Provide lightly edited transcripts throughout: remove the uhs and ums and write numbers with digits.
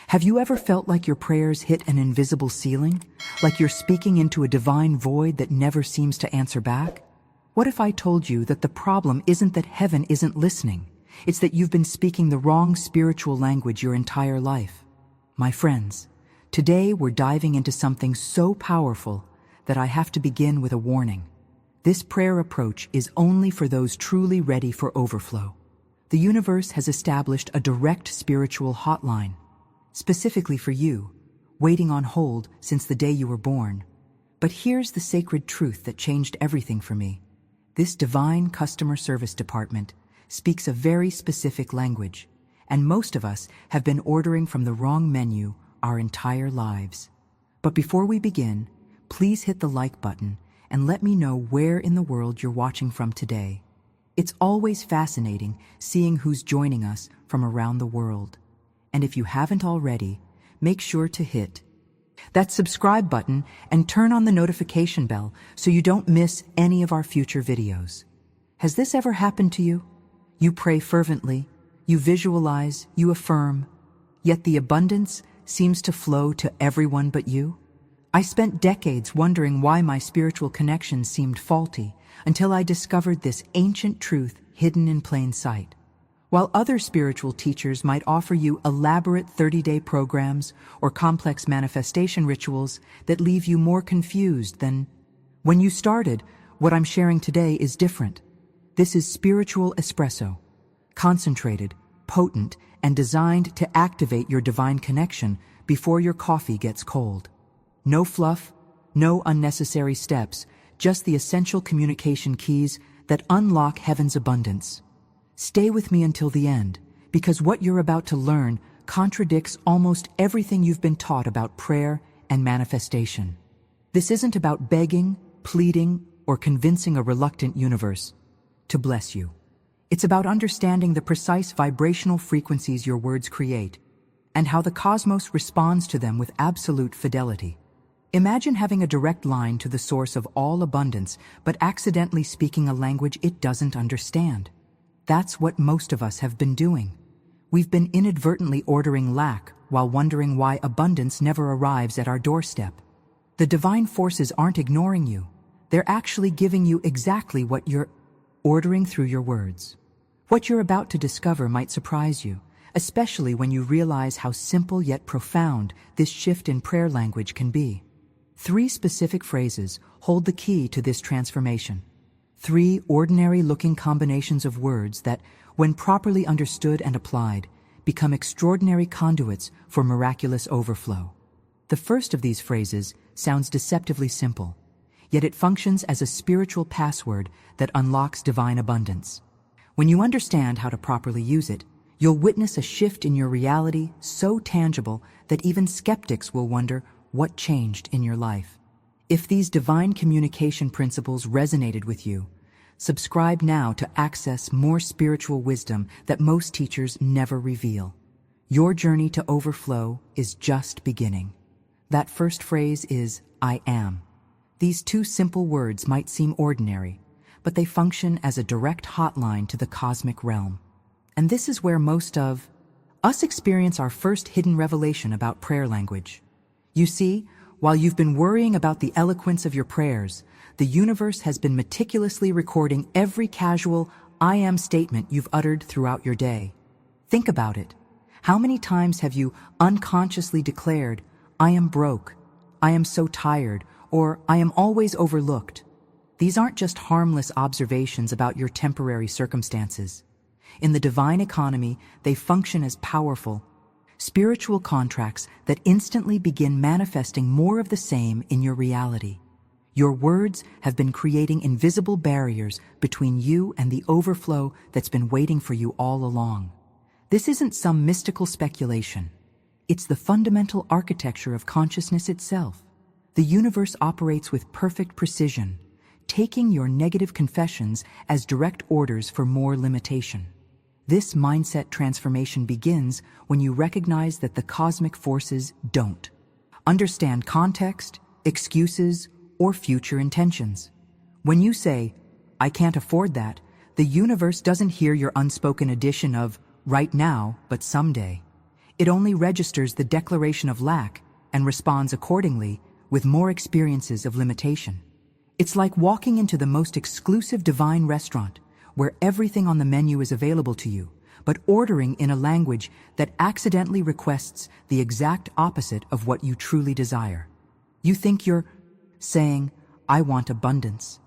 Have you ever felt like your prayers hit an invisible ceiling? Like you're speaking into a divine void that never seems to answer back? What if I told you that the problem isn't that heaven isn't listening? It's that you've been speaking the wrong spiritual language your entire life. My friends, today we're diving into something so powerful that I have to begin with a warning. This prayer approach is only for those truly ready for overflow. The universe has established a direct spiritual hotline, specifically for you, waiting on hold since the day you were born. But here's the sacred truth that changed everything for me. This divine customer service department speaks a very specific language, and most of us have been ordering from the wrong menu our entire lives. But before we begin, please hit the like button and let me know where in the world you're watching from today. It's always fascinating seeing who's joining us from around the world. And if you haven't already, make sure to hit that subscribe button and turn on the notification bell so you don't miss any of our future videos. Has this ever happened to you? You pray fervently, you visualize, you affirm, yet the abundance seems to flow to everyone but you? I spent decades wondering why my spiritual connections seemed faulty until I discovered this ancient truth hidden in plain sight. While other spiritual teachers might offer you elaborate 30-day programs or complex manifestation rituals that leave you more confused than when you started, what I'm sharing today is different. This is spiritual espresso, concentrated, potent, and designed to activate your divine connection before your coffee gets cold. No fluff, no unnecessary steps, just the essential communication keys that unlock heaven's abundance. Stay with me until the end, because what you're about to learn contradicts almost everything you've been taught about prayer and manifestation. This isn't about begging, pleading, or convincing a reluctant universe to bless you. It's about understanding the precise vibrational frequencies your words create and how the cosmos responds to them with absolute fidelity. Imagine having a direct line to the source of all abundance, but accidentally speaking a language it doesn't understand. That's what most of us have been doing. We've been inadvertently ordering lack while wondering why abundance never arrives at our doorstep. The divine forces aren't ignoring you. They're actually giving you exactly what you're ordering through your words. What you're about to discover might surprise you, especially when you realize how simple yet profound this shift in prayer language can be. 3 specific phrases hold the key to this transformation. 3 ordinary-looking combinations of words that, when properly understood and applied, become extraordinary conduits for miraculous overflow. The first of these phrases sounds deceptively simple, yet it functions as a spiritual password that unlocks divine abundance. When you understand how to properly use it, you'll witness a shift in your reality so tangible that even skeptics will wonder what changed in your life. If these divine communication principles resonated with you, subscribe now to access more spiritual wisdom that most teachers never reveal. Your journey to overflow is just beginning. That first phrase is, I am. These 2 simple words might seem ordinary, but they function as a direct hotline to the cosmic realm. And this is where most of us experience our first hidden revelation about prayer language. You see, while you've been worrying about the eloquence of your prayers, the universe has been meticulously recording every casual I am statement you've uttered throughout your day. Think about it. How many times have you unconsciously declared, I am broke, I am so tired, or I am always overlooked? These aren't just harmless observations about your temporary circumstances. In the divine economy, they function as powerful, spiritual contracts that instantly begin manifesting more of the same in your reality. Your words have been creating invisible barriers between you and the overflow that's been waiting for you all along. This isn't some mystical speculation. It's the fundamental architecture of consciousness itself. The universe operates with perfect precision, taking your negative confessions as direct orders for more limitation. This mindset transformation begins when you recognize that the cosmic forces don't understand context, excuses, or future intentions. When you say, I can't afford that, the universe doesn't hear your unspoken addition of right now, but someday. It only registers the declaration of lack and responds accordingly with more experiences of limitation. It's like walking into the most exclusive divine restaurant where everything on the menu is available to you, but ordering in a language that accidentally requests the exact opposite of what you truly desire. You think you're saying, "I want abundance,"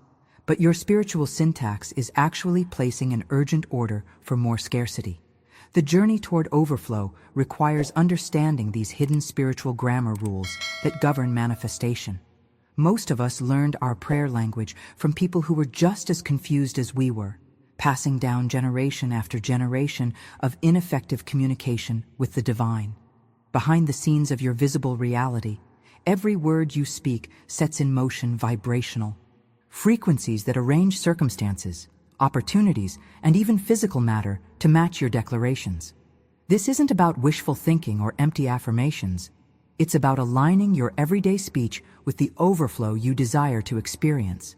but your spiritual syntax is actually placing an urgent order for more scarcity. The journey toward overflow requires understanding these hidden spiritual grammar rules that govern manifestation. Most of us learned our prayer language from people who were just as confused as we were, passing down generation after generation of ineffective communication with the divine. Behind the scenes of your visible reality, every word you speak sets in motion vibrational frequencies that arrange circumstances, opportunities, and even physical matter to match your declarations. This isn't about wishful thinking or empty affirmations. It's about aligning your everyday speech with the overflow you desire to experience.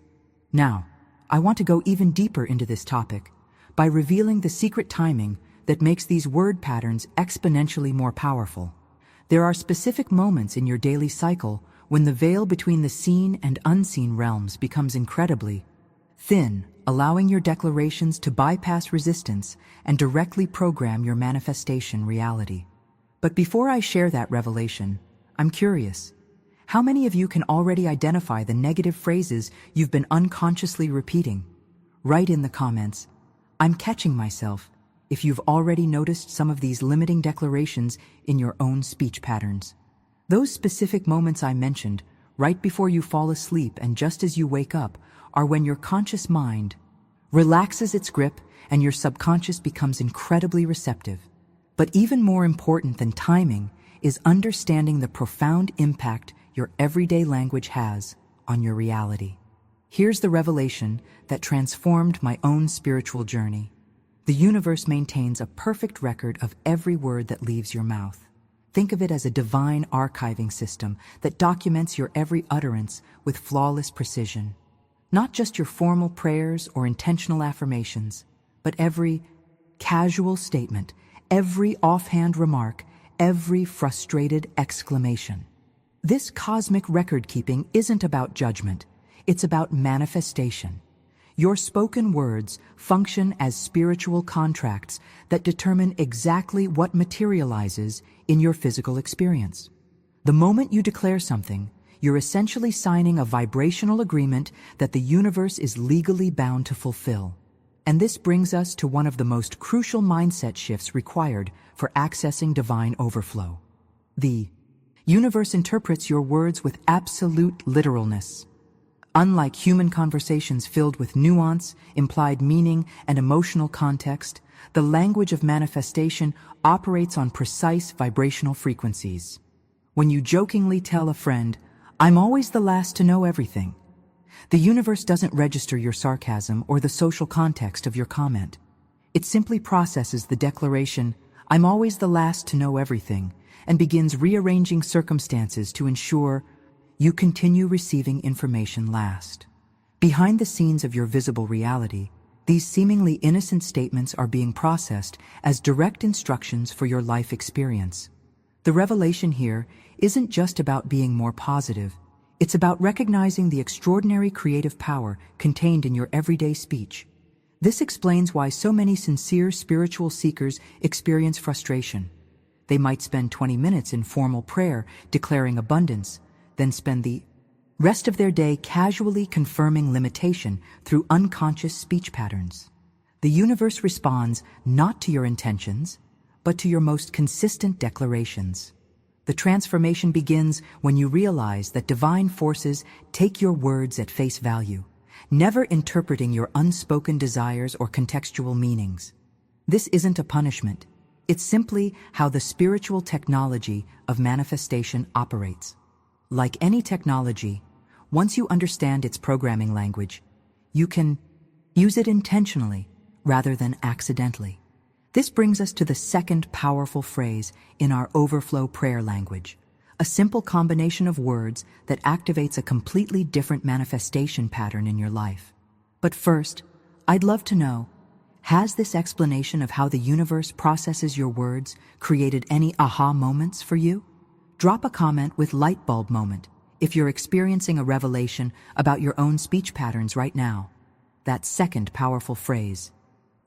Now, I want to go even deeper into this topic by revealing the secret timing that makes these word patterns exponentially more powerful. There are specific moments in your daily cycle when the veil between the seen and unseen realms becomes incredibly thin, allowing your declarations to bypass resistance and directly program your manifestation reality. But before I share that revelation, I'm curious. How many of you can already identify the negative phrases you've been unconsciously repeating? Write in the comments, "I'm catching myself," if you've already noticed some of these limiting declarations in your own speech patterns. Those specific moments I mentioned, right before you fall asleep and just as you wake up, are when your conscious mind relaxes its grip and your subconscious becomes incredibly receptive. But even more important than timing is understanding the profound impact your everyday language has on your reality. Here's the revelation that transformed my own spiritual journey. The universe maintains a perfect record of every word that leaves your mouth. Think of it as a divine archiving system that documents your every utterance with flawless precision. Not just your formal prayers or intentional affirmations, but every casual statement, every offhand remark, every frustrated exclamation. This cosmic record-keeping isn't about judgment, it's about manifestation. Your spoken words function as spiritual contracts that determine exactly what materializes in your physical experience. The moment you declare something, you're essentially signing a vibrational agreement that the universe is legally bound to fulfill. And this brings us to one of the most crucial mindset shifts required for accessing divine overflow. The universe interprets your words with absolute literalness. Unlike human conversations filled with nuance, implied meaning, and emotional context, the language of manifestation operates on precise vibrational frequencies. When you jokingly tell a friend, "I'm always the last to know everything," the universe doesn't register your sarcasm or the social context of your comment. It simply processes the declaration, "I'm always the last to know everything," and begins rearranging circumstances to ensure you continue receiving information last. Behind the scenes of your visible reality, these seemingly innocent statements are being processed as direct instructions for your life experience. The revelation here isn't just about being more positive. It's about recognizing the extraordinary creative power contained in your everyday speech. This explains why so many sincere spiritual seekers experience frustration. They might spend 20 minutes in formal prayer declaring abundance, then spend the rest of their day casually confirming limitation through unconscious speech patterns. The universe responds not to your intentions, but to your most consistent declarations. The transformation begins when you realize that divine forces take your words at face value, never interpreting your unspoken desires or contextual meanings. This isn't a punishment. It's simply how the spiritual technology of manifestation operates. Like any technology, once you understand its programming language, you can use it intentionally rather than accidentally. This brings us to the second powerful phrase in our overflow prayer language, a simple combination of words that activates a completely different manifestation pattern in your life. But first, I'd love to know, Has this explanation of how the universe processes your words created any aha moments for you? Drop a comment with light bulb moment if you're experiencing a revelation about your own speech patterns right now. That second powerful phrase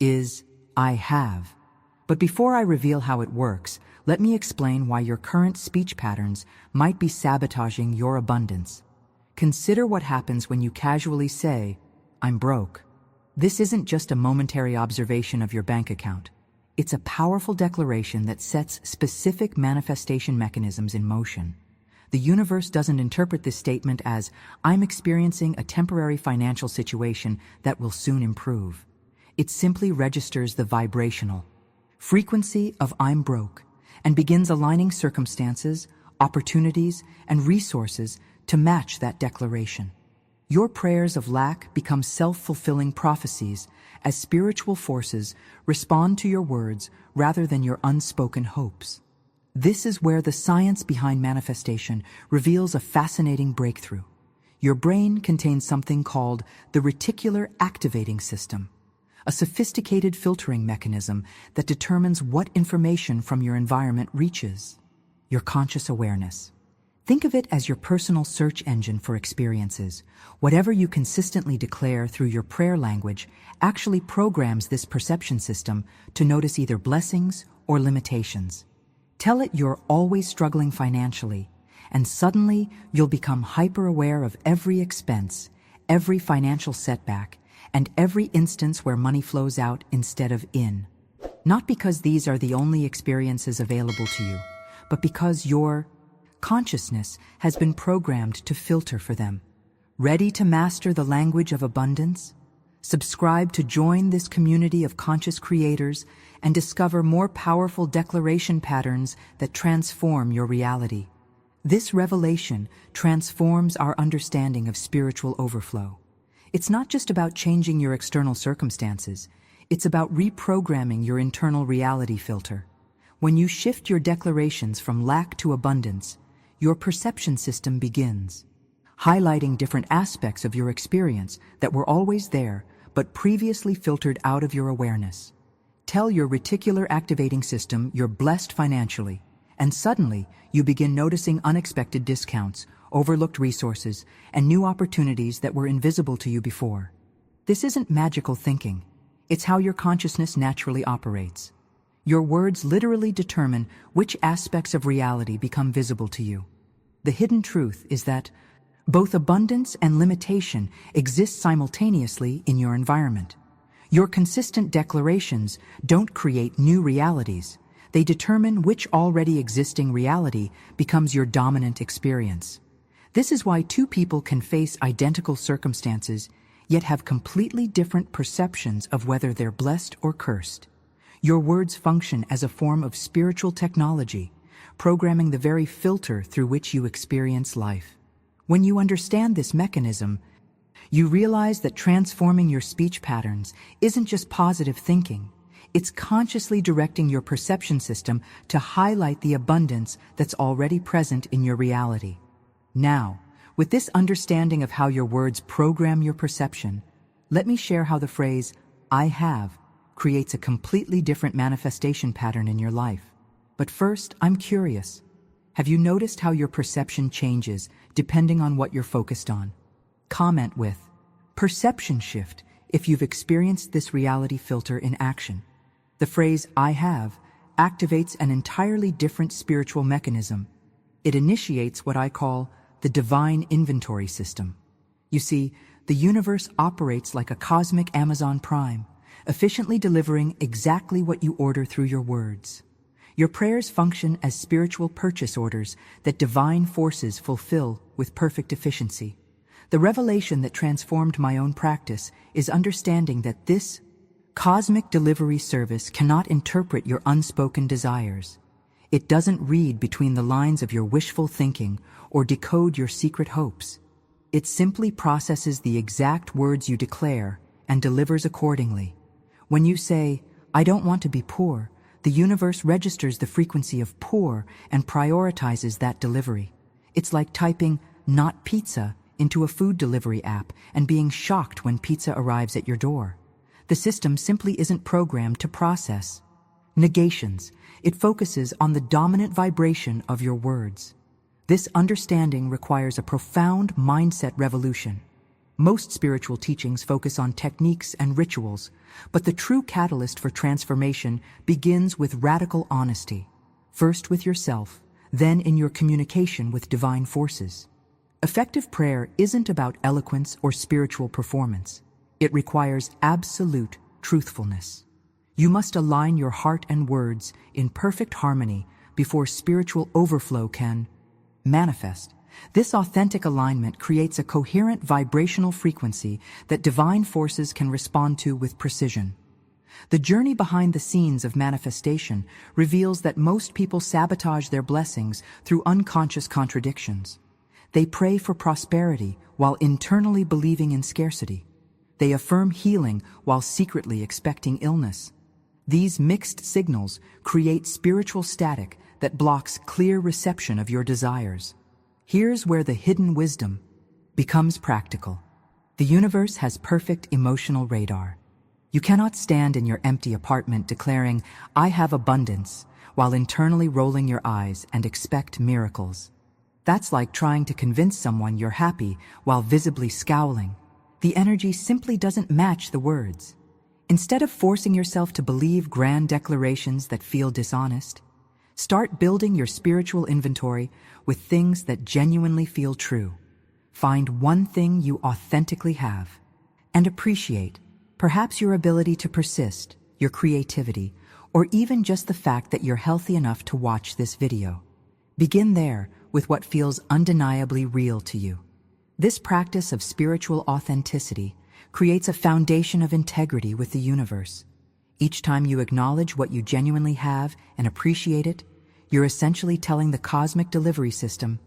is, I have. But before I reveal how it works, let me explain why your current speech patterns might be sabotaging your abundance. Consider what happens when you casually say, I'm broke. This isn't just a momentary observation of your bank account. It's a powerful declaration that sets specific manifestation mechanisms in motion. The universe doesn't interpret this statement as, I'm experiencing a temporary financial situation that will soon improve. It simply registers the vibrational frequency of I'm broke and begins aligning circumstances, opportunities, and resources to match that declaration. Your prayers of lack become self-fulfilling prophecies as spiritual forces respond to your words rather than your unspoken hopes. This is where the science behind manifestation reveals a fascinating breakthrough. Your brain contains something called the reticular activating system, a sophisticated filtering mechanism that determines what information from your environment reaches your conscious awareness. Think of it as your personal search engine for experiences. Whatever you consistently declare through your prayer language actually programs this perception system to notice either blessings or limitations. Tell it you're always struggling financially, and suddenly you'll become hyper-aware of every expense, every financial setback, and every instance where money flows out instead of in. Not because these are the only experiences available to you, but because your consciousness has been programmed to filter for them. Ready to master the language of abundance? Subscribe to join this community of conscious creators and discover more powerful declaration patterns that transform your reality. This revelation transforms our understanding of spiritual overflow. It's not just about changing your external circumstances, it's about reprogramming your internal reality filter. When you shift your declarations from lack to abundance, your perception system begins highlighting different aspects of your experience that were always there but previously filtered out of your awareness. Tell your reticular activating system you're blessed financially, and suddenly you begin noticing unexpected discounts, overlooked resources, and new opportunities that were invisible to you before. This isn't magical thinking. It's how your consciousness naturally operates. Your words literally determine which aspects of reality become visible to you. The hidden truth is that both abundance and limitation exist simultaneously in your environment. Your consistent declarations don't create new realities. They determine which already existing reality becomes your dominant experience. This is why two people can face identical circumstances, yet have completely different perceptions of whether they're blessed or cursed. Your words function as a form of spiritual technology, programming the very filter through which you experience life. When you understand this mechanism, you realize that transforming your speech patterns isn't just positive thinking. It's consciously directing your perception system to highlight the abundance that's already present in your reality. Now, with this understanding of how your words program your perception, let me share how the phrase, I have, creates a completely different manifestation pattern in your life. But first, I'm curious. Have you noticed how your perception changes depending on what you're focused on? Comment with perception shift if you've experienced this reality filter in action. The phrase, I have, activates an entirely different spiritual mechanism. It initiates what I call the divine inventory system. You see, the universe operates like a cosmic Amazon Prime, efficiently delivering exactly what you order through your words. Your prayers function as spiritual purchase orders that divine forces fulfill with perfect efficiency. The revelation that transformed my own practice is understanding that this cosmic delivery service cannot interpret your unspoken desires. It doesn't read between the lines of your wishful thinking or decode your secret hopes. It simply processes the exact words you declare and delivers accordingly. When you say, I don't want to be poor, the universe registers the frequency of poor and prioritizes that delivery. It's like typing "not pizza" into a food delivery app and being shocked when pizza arrives at your door. The system simply isn't programmed to process negations. It focuses on the dominant vibration of your words. This understanding requires a profound mindset revolution. Most spiritual teachings focus on techniques and rituals, but the true catalyst for transformation begins with radical honesty, first with yourself, then in your communication with divine forces. Effective prayer isn't about eloquence or spiritual performance. It requires absolute truthfulness. You must align your heart and words in perfect harmony before spiritual overflow can manifest. This authentic alignment creates a coherent vibrational frequency that divine forces can respond to with precision. The journey behind the scenes of manifestation reveals that most people sabotage their blessings through unconscious contradictions. They pray for prosperity while internally believing in scarcity. They affirm healing while secretly expecting illness. These mixed signals create spiritual static that blocks clear reception of your desires. Here's where the hidden wisdom becomes practical. The universe has perfect emotional radar. You cannot stand in your empty apartment declaring, "I have abundance," while internally rolling your eyes and expect miracles. That's like trying to convince someone you're happy while visibly scowling. The energy simply doesn't match the words. Instead of forcing yourself to believe grand declarations that feel dishonest, start building your spiritual inventory with things that genuinely feel true. Find one thing you authentically have and appreciate, perhaps your ability to persist, your creativity, or even just the fact that you're healthy enough to watch this video. Begin there with what feels undeniably real to you. This practice of spiritual authenticity creates a foundation of integrity with the universe. Each time you acknowledge what you genuinely have and appreciate it, you're essentially telling the cosmic delivery system,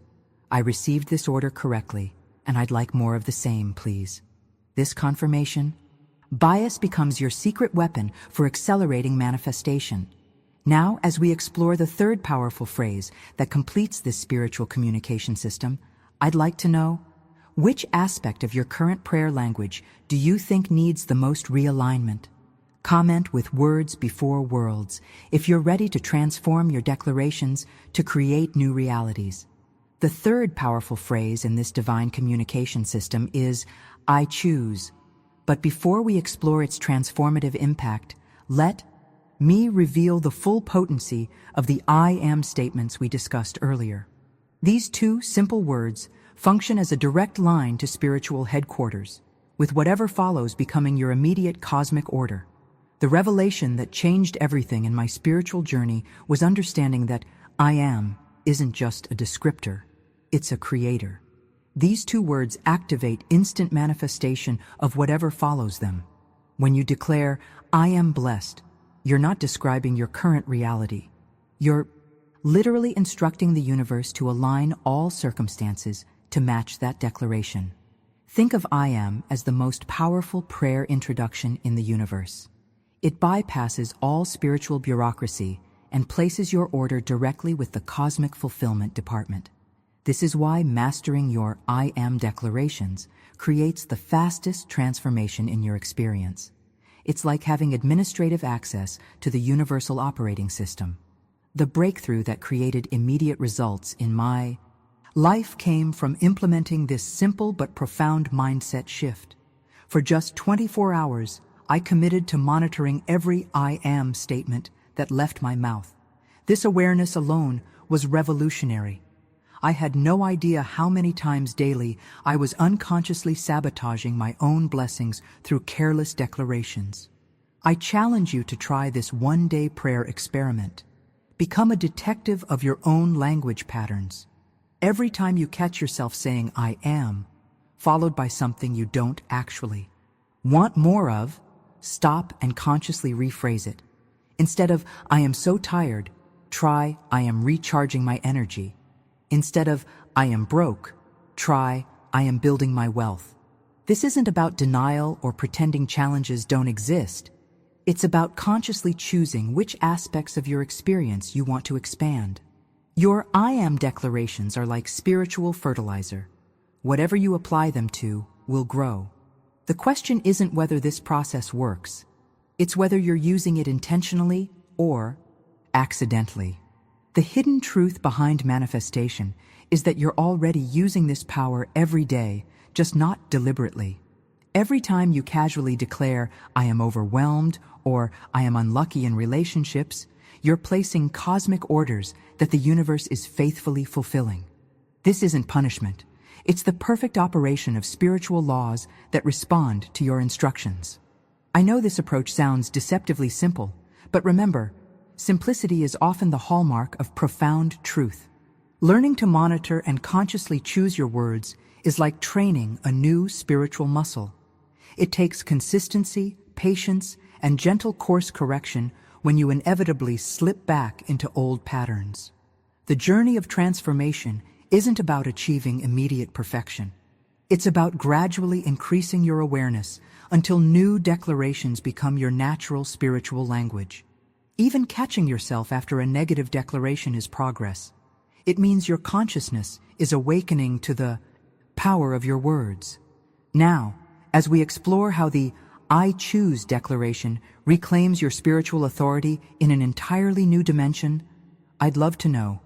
"I received this order correctly, and I'd like more of the same, please." This confirmation bias becomes your secret weapon for accelerating manifestation. Now, as we explore the third powerful phrase that completes this spiritual communication system, I'd like to know, which aspect of your current prayer language do you think needs the most realignment? Comment with words before worlds if you're ready to transform your declarations to create new realities. The third powerful phrase in this divine communication system is, "I choose." But before we explore its transformative impact, let me reveal the full potency of the "I am" statements we discussed earlier. These two simple words function as a direct line to spiritual headquarters, with whatever follows becoming your immediate cosmic order. The revelation that changed everything in my spiritual journey was understanding that "I am" isn't just a descriptor, it's a creator. These two words activate instant manifestation of whatever follows them. When you declare, "I am blessed," you're not describing your current reality. You're literally instructing the universe to align all circumstances to match that declaration. Think of "I am" as the most powerful prayer introduction in the universe. It bypasses all spiritual bureaucracy and places your order directly with the cosmic fulfillment department. This is why mastering your "I am" declarations creates the fastest transformation in your experience. It's like having administrative access to the universal operating system. The breakthrough that created immediate results in my life came from implementing this simple but profound mindset shift. For just 24 hours, I committed to monitoring every "I am" statement that left my mouth. This awareness alone was revolutionary. I had no idea how many times daily I was unconsciously sabotaging my own blessings through careless declarations. I challenge you to try this one-day prayer experiment. Become a detective of your own language patterns. Every time you catch yourself saying "I am," followed by something you don't actually want more of, stop and consciously rephrase it. Instead of "I am so tired," try "I am recharging my energy." Instead of "I am broke," try "I am building my wealth." This isn't about denial or pretending challenges don't exist. It's about consciously choosing which aspects of your experience you want to expand. Your "I am" declarations are like spiritual fertilizer. Whatever you apply them to will grow. The question isn't whether this process works, It's whether you're using it intentionally or accidentally. The hidden truth behind manifestation is that you're already using this power every day, just not deliberately. Every time you casually declare, "I am overwhelmed," or "I am unlucky in relationships," you're placing cosmic orders that the universe is faithfully fulfilling. This isn't punishment. It's the perfect operation of spiritual laws that respond to your instructions. I know this approach sounds deceptively simple, but remember, simplicity is often the hallmark of profound truth. Learning to monitor and consciously choose your words is like training a new spiritual muscle. It takes consistency, patience, and gentle course correction when you inevitably slip back into old patterns. The journey of transformation isn't about achieving immediate perfection. It's about gradually increasing your awareness until new declarations become your natural spiritual language. Even catching yourself after a negative declaration is progress. It means your consciousness is awakening to the power of your words. Now, as we explore how the "I choose" declaration reclaims your spiritual authority in an entirely new dimension, I'd love to know,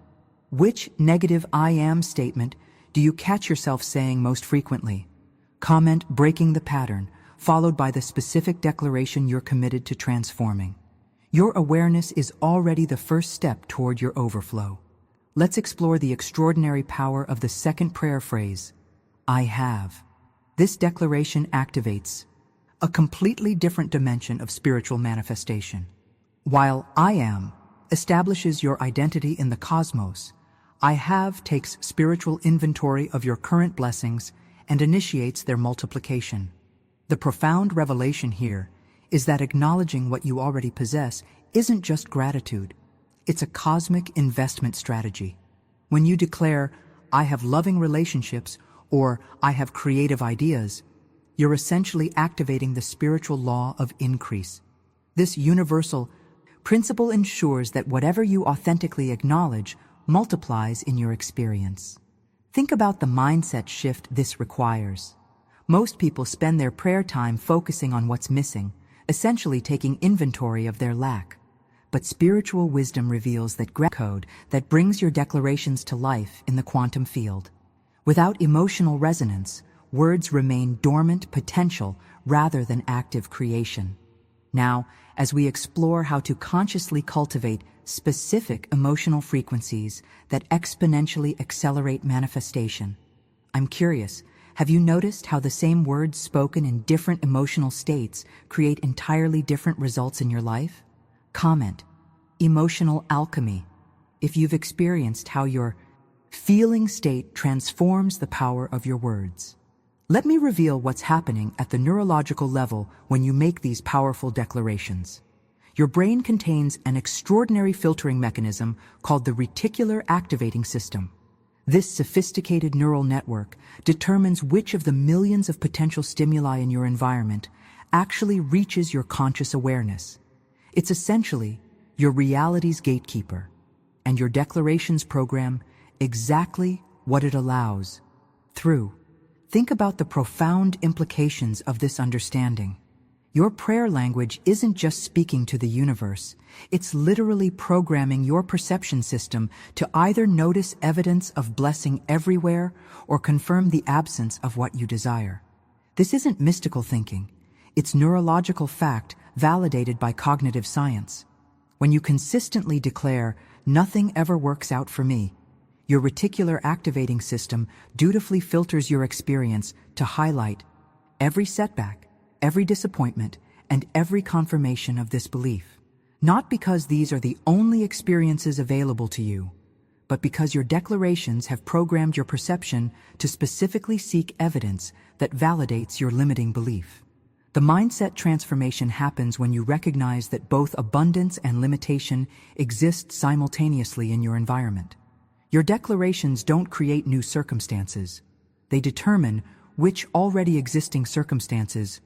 which negative "I am" statement do you catch yourself saying most frequently? Comment breaking the pattern, followed by the specific declaration you're committed to transforming. Your awareness is already the first step toward your overflow. Let's explore the extraordinary power of the second prayer phrase, "I have." This declaration activates a completely different dimension of spiritual manifestation. While "I am" establishes your identity in the cosmos, "I have" takes spiritual inventory of your current blessings and initiates their multiplication. The profound revelation here is that acknowledging what you already possess isn't just gratitude. It's a cosmic investment strategy. When you declare, "I have loving relationships," or "I have creative ideas," you're essentially activating the spiritual law of increase. This universal principle ensures that whatever you authentically acknowledge multiplies in your experience. Think about the mindset shift this requires. Most people spend their prayer time focusing on what's missing, essentially taking inventory of their lack. But spiritual wisdom reveals that code that brings your declarations to life in the quantum field. Without emotional resonance, words remain dormant potential rather than active creation. Now, as we explore how to consciously cultivate specific emotional frequencies that exponentially accelerate manifestation, I'm curious, have you noticed how the same words spoken in different emotional states create entirely different results in your life? Comment, "Emotional alchemy," if you've experienced how your feeling state transforms the power of your words. Let me reveal what's happening at the neurological level when you make these powerful declarations. Your brain contains an extraordinary filtering mechanism called the reticular activating system. This sophisticated neural network determines which of the millions of potential stimuli in your environment actually reaches your conscious awareness. It's essentially your reality's gatekeeper, and your declarations program exactly what it allows. Through. Think about the profound implications of this understanding. Your prayer language isn't just speaking to the universe, it's literally programming your perception system to either notice evidence of blessing everywhere or confirm the absence of what you desire. This isn't mystical thinking, it's neurological fact validated by cognitive science. When you consistently declare, "Nothing ever works out for me," your reticular activating system dutifully filters your experience to highlight every setback, every disappointment, and every confirmation of this belief. Not because these are the only experiences available to you, but because your declarations have programmed your perception to specifically seek evidence that validates your limiting belief. The mindset transformation happens when you recognize that both abundance and limitation exist simultaneously in your environment. Your declarations don't create new circumstances. They determine which already existing circumstances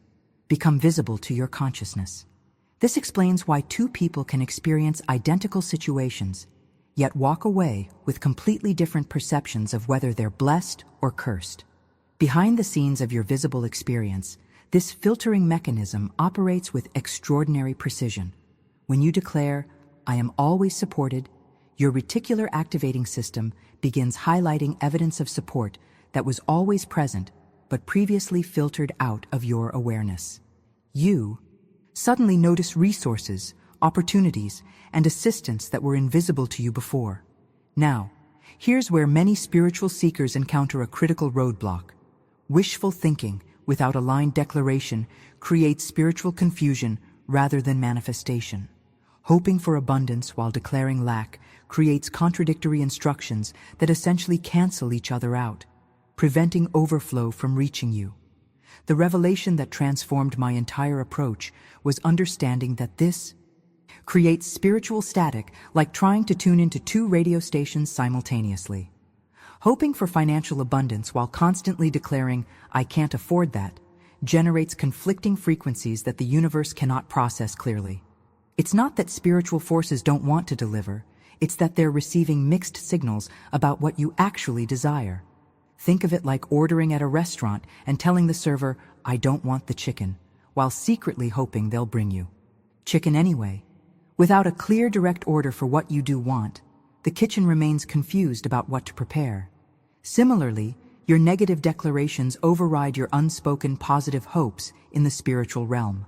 become visible to your consciousness. This explains why two people can experience identical situations, yet walk away with completely different perceptions of whether they're blessed or cursed. Behind the scenes of your visible experience, This filtering mechanism operates with extraordinary precision. When you declare, "I am always supported," your reticular activating system begins highlighting evidence of support that was always present but previously filtered out of your awareness. You suddenly notice resources, opportunities, and assistance that were invisible to you before. Now, here's where many spiritual seekers encounter a critical roadblock. Wishful thinking without aligned declaration creates spiritual confusion rather than manifestation. Hoping for abundance while declaring lack creates contradictory instructions that essentially cancel each other out, preventing overflow from reaching you. The revelation that transformed my entire approach was understanding that this creates spiritual static, like trying to tune into two radio stations simultaneously. Hoping for financial abundance while constantly declaring, "I can't afford that," generates conflicting frequencies that the universe cannot process clearly. It's not that spiritual forces don't want to deliver, it's that they're receiving mixed signals about what you actually desire. Think of it like ordering at a restaurant and telling the server, "I don't want the chicken," while secretly hoping they'll bring you chicken anyway. Without a clear, direct order for what you do want, the kitchen remains confused about what to prepare. Similarly, your negative declarations override your unspoken positive hopes in the spiritual realm.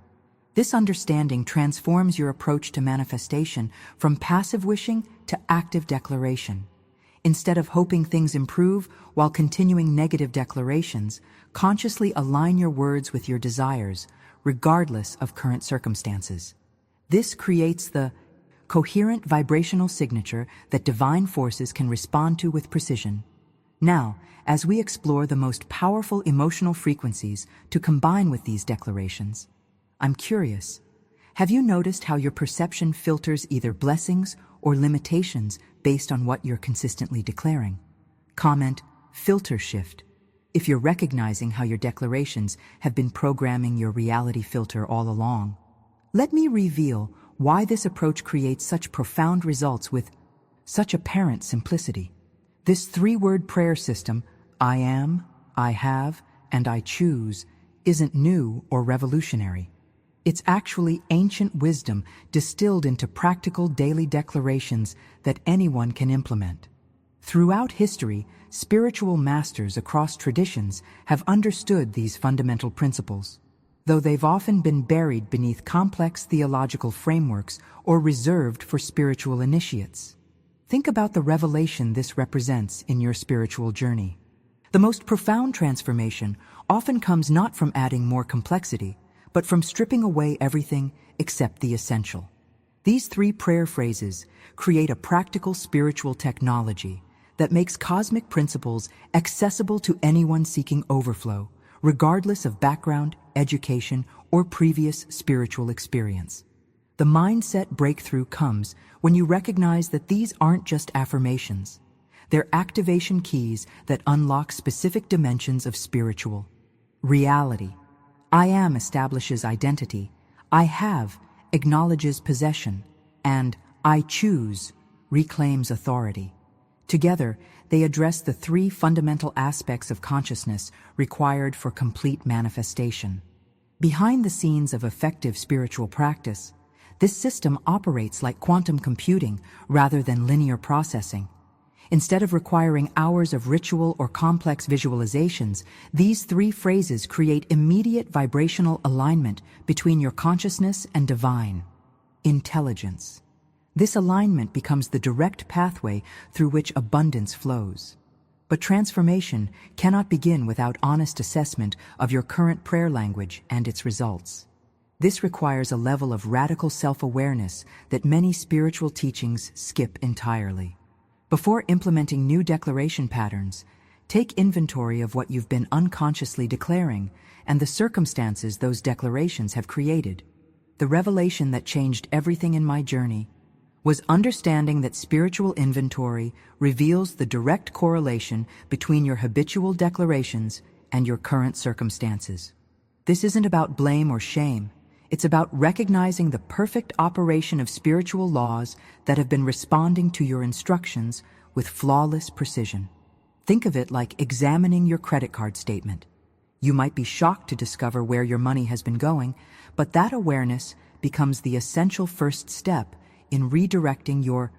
This understanding transforms your approach to manifestation from passive wishing to active declaration. Instead of hoping things improve while continuing negative declarations, consciously align your words with your desires, regardless of current circumstances. This creates the coherent vibrational signature that divine forces can respond to with precision. Now, as we explore the most powerful emotional frequencies to combine with these declarations, I'm curious, have you noticed how your perception filters either blessings or limitations based on what you're consistently declaring? Comment, filter shift, if you're recognizing how your declarations have been programming your reality filter all along. Let me reveal why this approach creates such profound results with such apparent simplicity. This three-word prayer system, I am, I have, and I choose, isn't new or revolutionary. It's actually ancient wisdom distilled into practical daily declarations that anyone can implement. Throughout history, spiritual masters across traditions have understood these fundamental principles, though they've often been buried beneath complex theological frameworks or reserved for spiritual initiates. Think about the revelation this represents in your spiritual journey. The most profound transformation often comes not from adding more complexity, but from stripping away everything except the essential. These three prayer phrases create a practical spiritual technology that makes cosmic principles accessible to anyone seeking overflow, regardless of background, education, or previous spiritual experience. The mindset breakthrough comes when you recognize that these aren't just affirmations. They're activation keys that unlock specific dimensions of spiritual reality. I am establishes identity, I have acknowledges possession, and I choose reclaims authority. Together, they address the three fundamental aspects of consciousness required for complete manifestation. Behind the scenes of effective spiritual practice, this system operates like quantum computing rather than linear processing. Instead of requiring hours of ritual or complex visualizations, these three phrases create immediate vibrational alignment between your consciousness and divine intelligence. This alignment becomes the direct pathway through which abundance flows. But transformation cannot begin without honest assessment of your current prayer language and its results. This requires a level of radical self-awareness that many spiritual teachings skip entirely. Before implementing new declaration patterns, take inventory of what you've been unconsciously declaring and the circumstances those declarations have created. The revelation that changed everything in my journey was understanding that spiritual inventory reveals the direct correlation between your habitual declarations and your current circumstances. This isn't about blame or shame. It's about recognizing the perfect operation of spiritual laws that have been responding to your instructions with flawless precision. Think of it like examining your credit card statement. You might be shocked to discover where your money has been going, but that awareness becomes the essential first step in redirecting your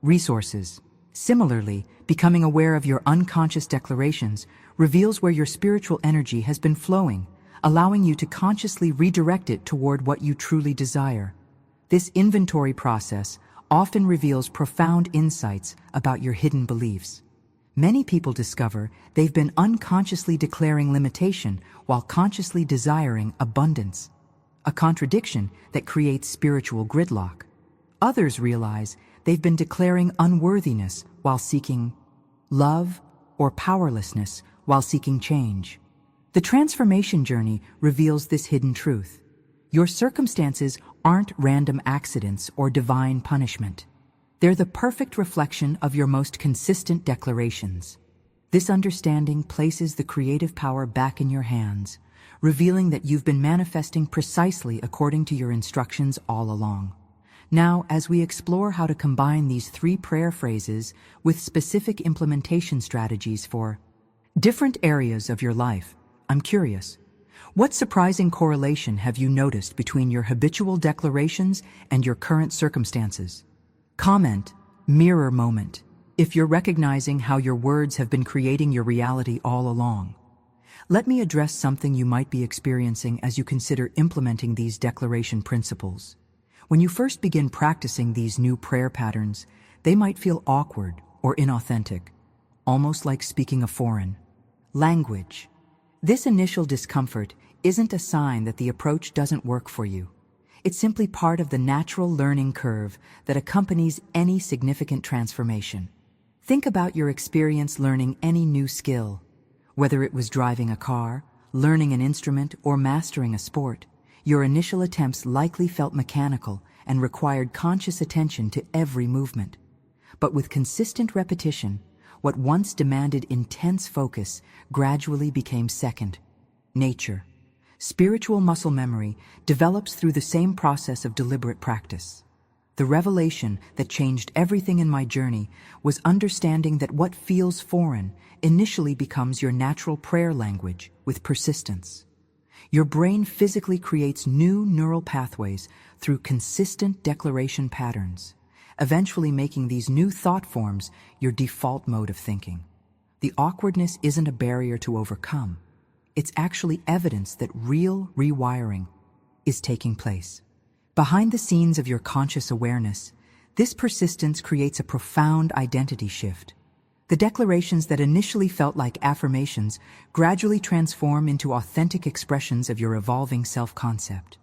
resources. Similarly, becoming aware of your unconscious declarations reveals where your spiritual energy has been flowing, allowing you to consciously redirect it toward what you truly desire. This inventory process often reveals profound insights about your hidden beliefs. Many people discover they've been unconsciously declaring limitation while consciously desiring abundance, a contradiction that creates spiritual gridlock. Others realize they've been declaring unworthiness while seeking love, or powerlessness while seeking change. The transformation journey reveals this hidden truth. Your circumstances aren't random accidents or divine punishment. They're the perfect reflection of your most consistent declarations. This understanding places the creative power back in your hands, revealing that you've been manifesting precisely according to your instructions all along. Now, as we explore how to combine these 3 prayer phrases with specific implementation strategies for different areas of your life, I'm curious, what surprising correlation have you noticed between your habitual declarations and your current circumstances? Comment, mirror moment, if you're recognizing how your words have been creating your reality all along. Let me address something you might be experiencing as you consider implementing these declaration principles. When you first begin practicing these new prayer patterns, they might feel awkward or inauthentic, almost like speaking a foreign language. This initial discomfort isn't a sign that the approach doesn't work for you. It's simply part of the natural learning curve that accompanies any significant transformation. Think about your experience learning any new skill, whether it was driving a car, learning an instrument, or mastering a sport. Your initial attempts likely felt mechanical and required conscious attention to every movement. But with consistent repetition, what once demanded intense focus gradually became second nature. Spiritual muscle memory develops through the same process of deliberate practice. The revelation that changed everything in my journey was understanding that what feels foreign initially becomes your natural prayer language with persistence. Your brain physically creates new neural pathways through consistent declaration patterns, eventually making these new thought forms your default mode of thinking. The awkwardness isn't a barrier to overcome. It's actually evidence that real rewiring is taking place. Behind the scenes of your conscious awareness, this persistence creates a profound identity shift. The declarations that initially felt like affirmations gradually transform into authentic expressions of your evolving self-concept.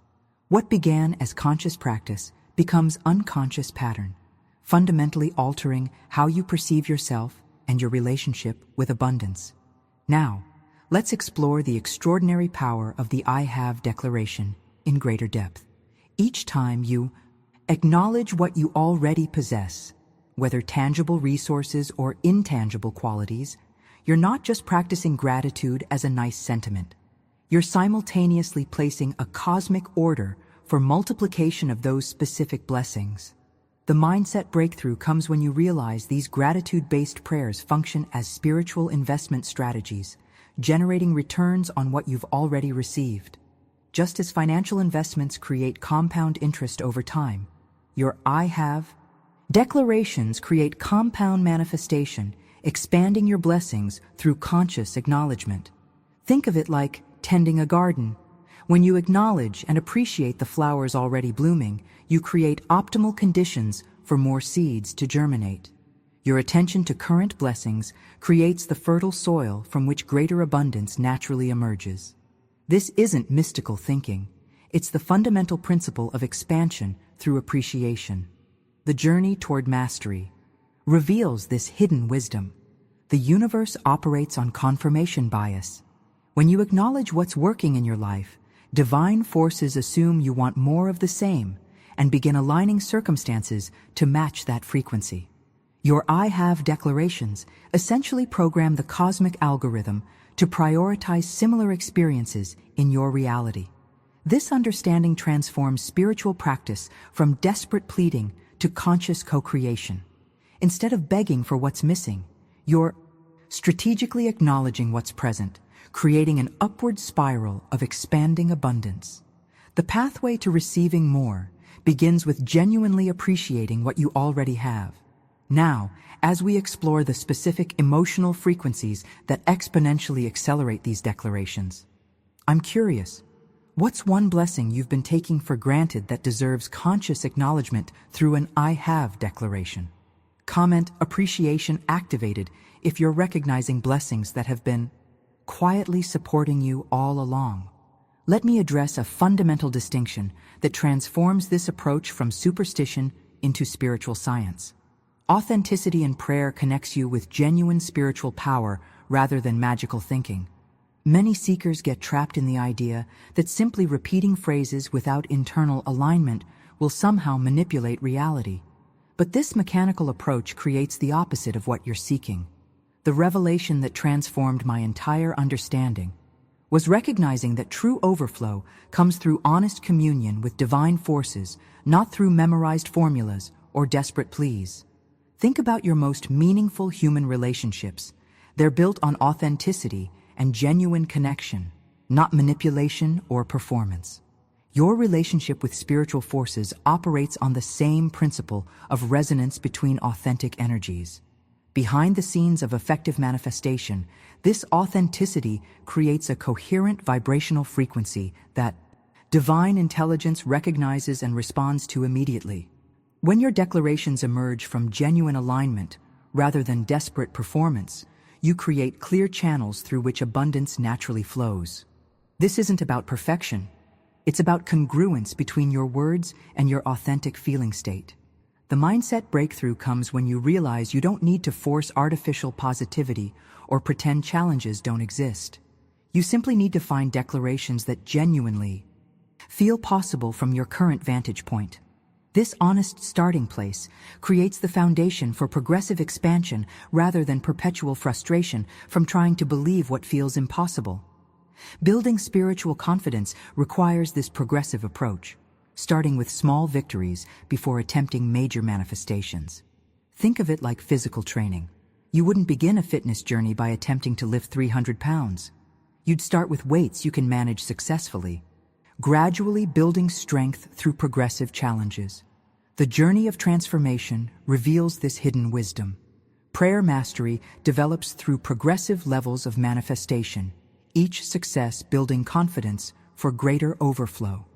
What began as conscious practice becomes unconscious pattern, fundamentally altering how you perceive yourself and your relationship with abundance. Now, let's explore the extraordinary power of the I have declaration in greater depth. Each time you acknowledge what you already possess, whether tangible resources or intangible qualities, you're not just practicing gratitude as a nice sentiment. You're simultaneously placing a cosmic order for multiplication of those specific blessings. The mindset breakthrough comes when you realize these gratitude-based prayers function as spiritual investment strategies, generating returns on what you've already received. Just as financial investments create compound interest over time, your I have declarations create compound manifestation, expanding your blessings through conscious acknowledgement. Think of it like tending a garden. When you acknowledge and appreciate the flowers already blooming, you create optimal conditions for more seeds to germinate. Your attention to current blessings creates the fertile soil from which greater abundance naturally emerges. This isn't mystical thinking. It's the fundamental principle of expansion through appreciation. The journey toward mastery reveals this hidden wisdom. The universe operates on confirmation bias. When you acknowledge what's working in your life, divine forces assume you want more of the same and begin aligning circumstances to match that frequency. Your I have declarations essentially program the cosmic algorithm to prioritize similar experiences in your reality. This understanding transforms spiritual practice from desperate pleading to conscious co-creation. Instead of begging for what's missing, you're strategically acknowledging what's present, creating an upward spiral of expanding abundance. The pathway to receiving more begins with genuinely appreciating what you already have. Now, as we explore the specific emotional frequencies that exponentially accelerate these declarations, I'm curious, what's one blessing you've been taking for granted that deserves conscious acknowledgement through an I have declaration? Comment appreciation activated if you're recognizing blessings that have been quietly supporting you all along. Let me address a fundamental distinction that transforms this approach from superstition into spiritual science. Authenticity in prayer connects you with genuine spiritual power rather than magical thinking. Many seekers get trapped in the idea that simply repeating phrases without internal alignment will somehow manipulate reality. But this mechanical approach creates the opposite of what you're seeking. The revelation that transformed my entire understanding was recognizing that true overflow comes through honest communion with divine forces, not through memorized formulas or desperate pleas. Think about your most meaningful human relationships. They're built on authenticity and genuine connection, not manipulation or performance. Your relationship with spiritual forces operates on the same principle of resonance between authentic energies. Behind the scenes of effective manifestation, this authenticity creates a coherent vibrational frequency that divine intelligence recognizes and responds to immediately. When your declarations emerge from genuine alignment rather than desperate performance, you create clear channels through which abundance naturally flows. This isn't about perfection. It's about congruence between your words and your authentic feeling state. The mindset breakthrough comes when you realize you don't need to force artificial positivity or pretend challenges don't exist. You simply need to find declarations that genuinely feel possible from your current vantage point. This honest starting place creates the foundation for progressive expansion rather than perpetual frustration from trying to believe what feels impossible. Building spiritual confidence requires this progressive approach, starting with small victories before attempting major manifestations. Think of it like physical training. You wouldn't begin a fitness journey by attempting to lift 300 pounds. You'd start with weights you can manage successfully, gradually building strength through progressive challenges. The journey of transformation reveals this hidden wisdom. Prayer mastery develops through progressive levels of manifestation, each success building confidence for greater overflow.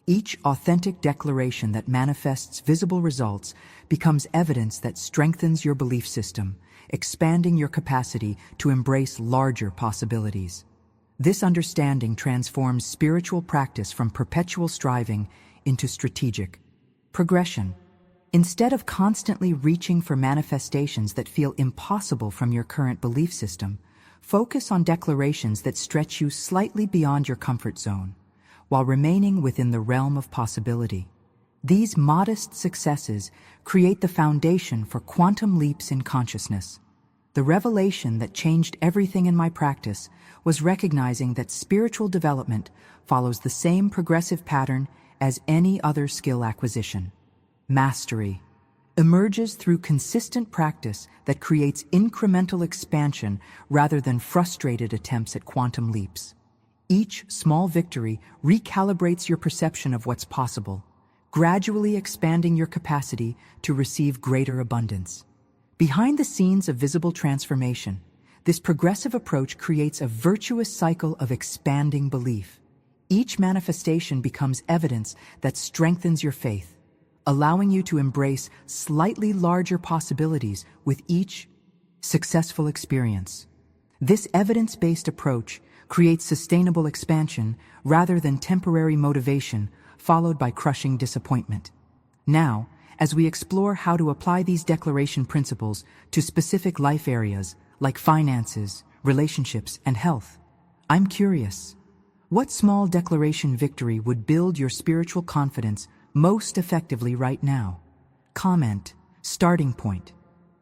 Each authentic declaration that manifests visible results becomes evidence that strengthens your belief system, expanding your capacity to embrace larger possibilities. This understanding transforms spiritual practice from perpetual striving into strategic progression. Instead of constantly reaching for manifestations that feel impossible from your current belief system, focus on declarations that stretch you slightly beyond your comfort zone, while remaining within the realm of possibility. These modest successes create the foundation for quantum leaps in consciousness. The revelation that changed everything in my practice was recognizing that spiritual development follows the same progressive pattern as any other skill acquisition. Mastery emerges through consistent practice that creates incremental expansion rather than frustrated attempts at quantum leaps. Each small victory recalibrates your perception of what's possible, gradually expanding your capacity to receive greater abundance. Behind the scenes of visible transformation, this progressive approach creates a virtuous cycle of expanding belief. Each manifestation becomes evidence that strengthens your faith, allowing you to embrace slightly larger possibilities with each successful experience. This evidence-based approach creates sustainable expansion rather than temporary motivation followed by crushing disappointment. Now, as we explore how to apply these declaration principles to specific life areas like finances, relationships, and health, I'm curious, what small declaration victory would build your spiritual confidence most effectively right now? Comment, starting point.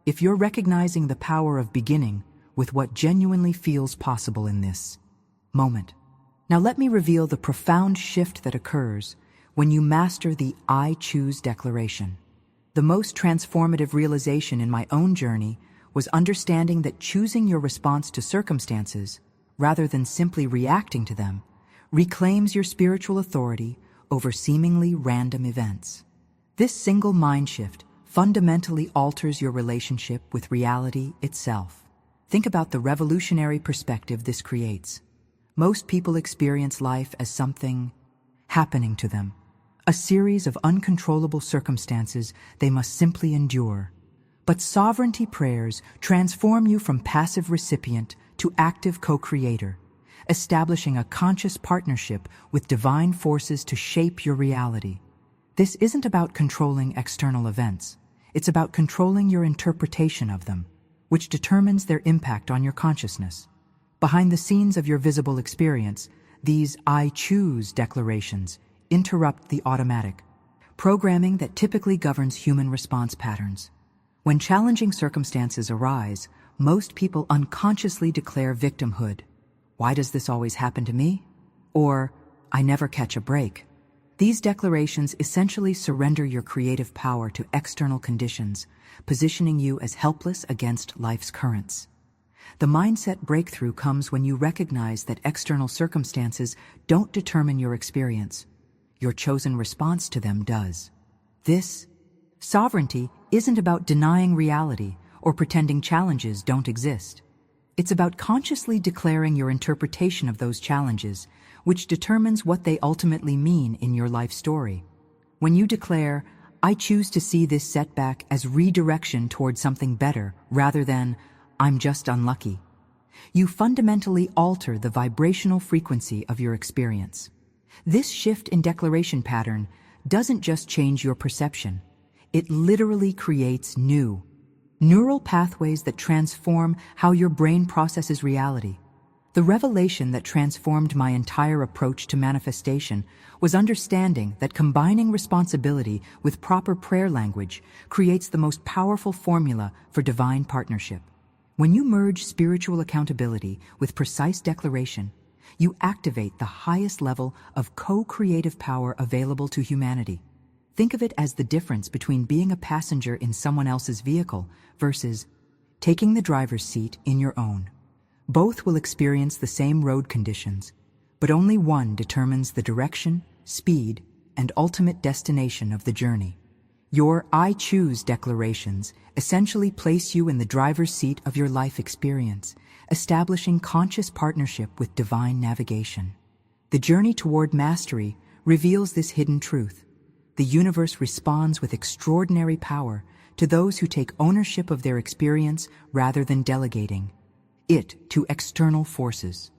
If you're recognizing the power of beginning with what genuinely feels possible in this moment. Now let me reveal the profound shift that occurs when you master the I choose declaration. The most transformative realization in my own journey was understanding that choosing your response to circumstances rather than simply reacting to them, reclaims your spiritual authority over seemingly random events. This single mind shift fundamentally alters your relationship with reality itself. Think about the revolutionary perspective this creates. Most people experience life as something happening to them, a series of uncontrollable circumstances they must simply endure. But sovereignty prayers transform you from passive recipient to active co-creator, establishing a conscious partnership with divine forces to shape your reality. This isn't about controlling external events. It's about controlling your interpretation of them, which determines their impact on your consciousness. Behind the scenes of your visible experience, these I choose declarations interrupt the automatic programming that typically governs human response patterns. When challenging circumstances arise, most people unconsciously declare victimhood. Why does this always happen to me? Or, I never catch a break. These declarations essentially surrender your creative power to external conditions, positioning you as helpless against life's currents. The mindset breakthrough comes when you recognize that external circumstances don't determine your experience. Your chosen response to them does. This sovereignty isn't about denying reality or pretending challenges don't exist. It's about consciously declaring your interpretation of those challenges, which determines what they ultimately mean in your life story. When you declare, I choose to see this setback as redirection toward something better rather than, I'm just unlucky, you fundamentally alter the vibrational frequency of your experience. This shift in declaration pattern doesn't just change your perception. It literally creates new neural pathways that transform how your brain processes reality. The revelation that transformed my entire approach to manifestation was understanding that combining responsibility with proper prayer language creates the most powerful formula for divine partnership. When you merge spiritual accountability with precise declaration, you activate the highest level of co-creative power available to humanity. Think of it as the difference between being a passenger in someone else's vehicle versus taking the driver's seat in your own. Both will experience the same road conditions, but only one determines the direction, speed, and ultimate destination of the journey. Your I choose declarations essentially place you in the driver's seat of your life experience, establishing conscious partnership with divine navigation. The journey toward mastery reveals this hidden truth. The universe responds with extraordinary power to those who take ownership of their experience rather than delegating it to external forces.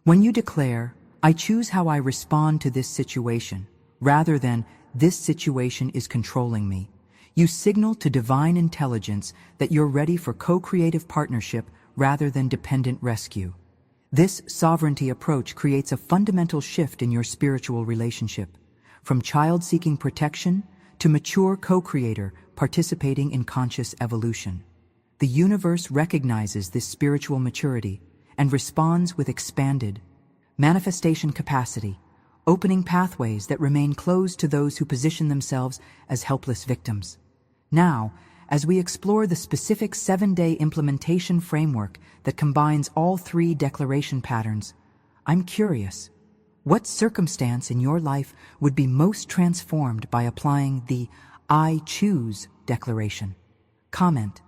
When you declare, I choose how I respond to this situation, rather than this situation is controlling me, you signal to divine intelligence that you're ready for co-creative partnership rather than dependent rescue. This sovereignty approach creates a fundamental shift in your spiritual relationship, from child seeking protection to mature co-creator participating in conscious evolution. The universe recognizes this spiritual maturity and responds with expanded manifestation capacity, opening pathways that remain closed to those who position themselves as helpless victims. Now, as we explore the specific 7-day implementation framework that combines all 3 declaration patterns, I'm curious, what circumstance in your life would be most transformed by applying the I choose declaration? Comment,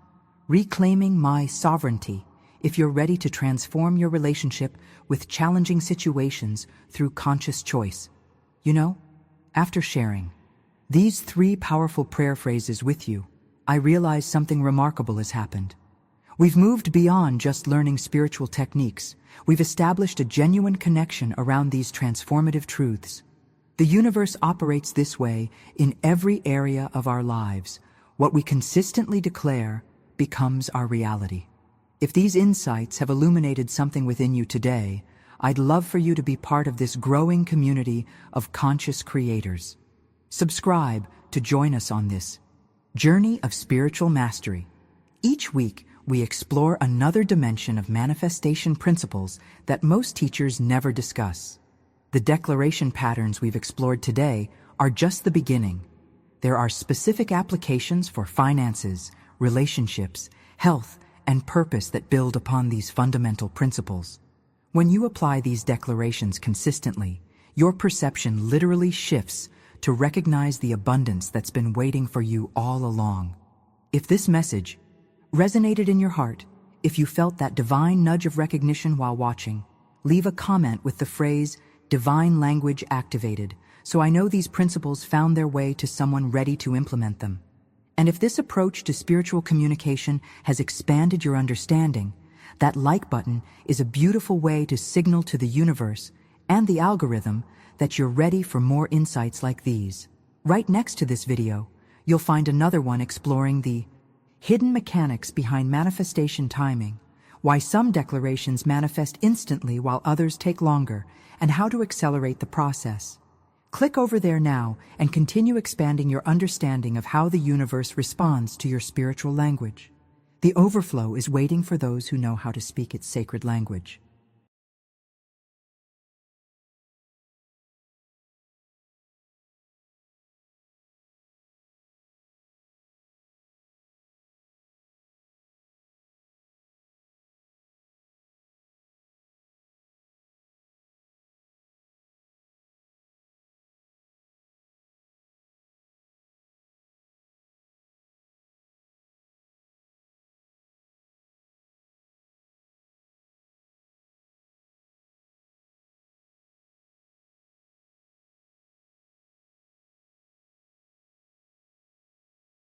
reclaiming my sovereignty, if you're ready to transform your relationship with challenging situations through conscious choice. You know, after sharing these 3 powerful prayer phrases with you, I realize something remarkable has happened. We've moved beyond just learning spiritual techniques. We've established a genuine connection around these transformative truths. The universe operates this way in every area of our lives. What we consistently declare becomes our reality. If these insights have illuminated something within you today, I'd love for you to be part of this growing community of conscious creators. Subscribe to join us on this journey of spiritual mastery. Each week, we explore another dimension of manifestation principles that most teachers never discuss. The declaration patterns we've explored today are just the beginning. There are specific applications for finances, relationships, health, and purpose that build upon these fundamental principles. When you apply these declarations consistently, your perception literally shifts to recognize the abundance that's been waiting for you all along. If this message resonated in your heart, if you felt that divine nudge of recognition while watching, leave a comment with the phrase, "Divine language activated," so I know these principles found their way to someone ready to implement them. And if this approach to spiritual communication has expanded your understanding, that like button is a beautiful way to signal to the universe and the algorithm that you're ready for more insights like these. Right next to this video, you'll find another one exploring the hidden mechanics behind manifestation timing, why some declarations manifest instantly while others take longer, and how to accelerate the process. Click over there now and continue expanding your understanding of how the universe responds to your spiritual language. The overflow is waiting for those who know how to speak its sacred language.